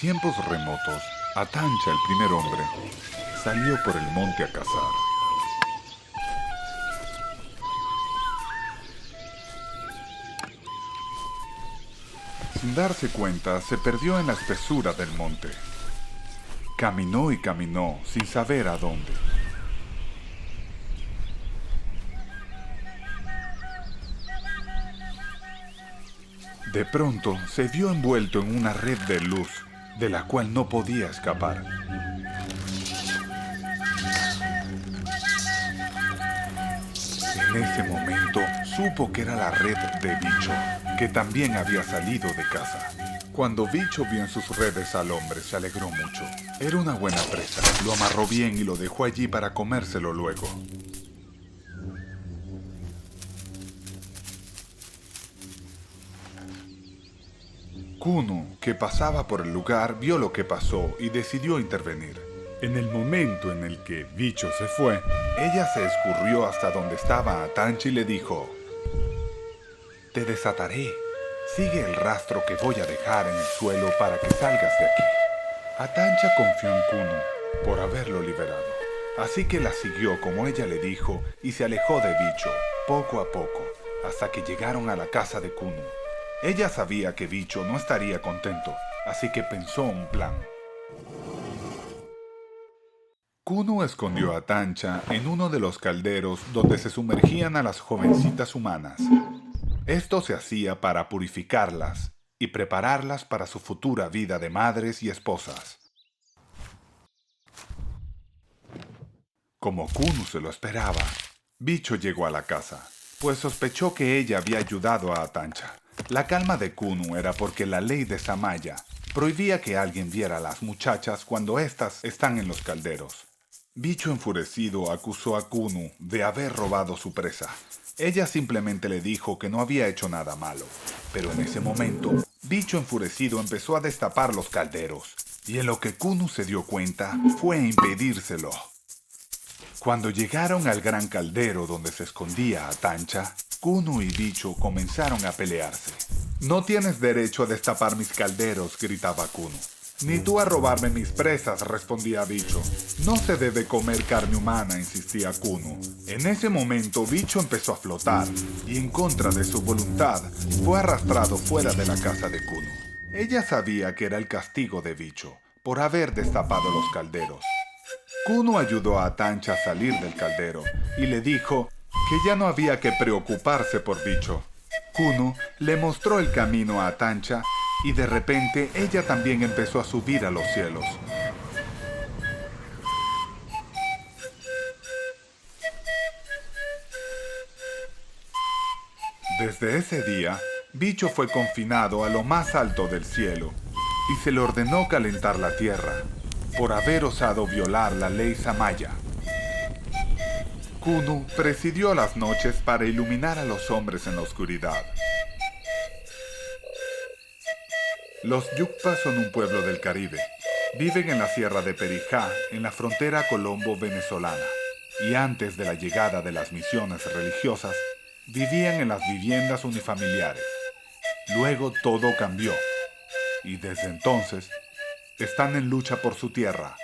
tiempos remotos, Atancha, el primer hombre, salió por el monte a cazar. Sin darse cuenta, se perdió en la espesura del monte. Caminó y caminó, sin saber a dónde. De pronto, se vio envuelto en una red de luz, de la cual no podía escapar. En ese momento, supo que era la red de Bicho, que también había salido de casa. Cuando Bicho vio en sus redes al hombre, se alegró mucho. Era una buena presa. Lo amarró bien y lo dejó allí para comérselo luego. Kuno, que pasaba por el lugar, vio lo que pasó y decidió intervenir. En el momento en el que Bicho se fue, ella se escurrió hasta donde estaba Atancha y le dijo: «Te desataré. Sigue el rastro que voy a dejar en el suelo para que salgas de aquí». Atancha confió en Kuno por haberlo liberado, así que la siguió como ella le dijo y se alejó de Bicho, poco a poco, hasta que llegaron a la casa de Kuno. Ella sabía que Bicho no estaría contento, así que pensó un plan. Kuno escondió a Atancha en uno de los calderos donde se sumergían a las jovencitas humanas. Esto se hacía para purificarlas y prepararlas para su futura vida de madres y esposas. Como Kuno se lo esperaba, Bicho llegó a la casa, pues sospechó que ella había ayudado a Atancha. La calma de Kuno era porque la ley de Samaya prohibía que alguien viera a las muchachas cuando éstas están en los calderos. Bicho enfurecido acusó a Kuno de haber robado su presa. Ella simplemente le dijo que no había hecho nada malo, pero en ese momento, Bicho enfurecido empezó a destapar los calderos, y en lo que Kuno se dio cuenta fue a impedírselo. Cuando llegaron al gran caldero donde se escondía Atancha, Kuno y Bicho comenzaron a pelearse. «No tienes derecho a destapar mis calderos», gritaba Kuno. «Ni tú a robarme mis presas», respondía Bicho. «No se debe comer carne humana», insistía Kuno. En ese momento Bicho empezó a flotar y en contra de su voluntad fue arrastrado fuera de la casa de Kuno. Ella sabía que era el castigo de Bicho por haber destapado los calderos. Kuno ayudó a Atancha a salir del caldero y le dijo que ya no había que preocuparse por Bicho. Kuno le mostró el camino a Atancha y de repente ella también empezó a subir a los cielos. Desde ese día, Bicho fue confinado a lo más alto del cielo y se le ordenó calentar la tierra por haber osado violar la ley Samaya. Kuno presidió las noches para iluminar a los hombres en la oscuridad. Los Yukpas son un pueblo del Caribe. Viven en la sierra de Perijá, en la frontera colombo-venezolana. Y antes de la llegada de las misiones religiosas, vivían en las viviendas unifamiliares. Luego todo cambió. Y desde entonces, están en lucha por su tierra.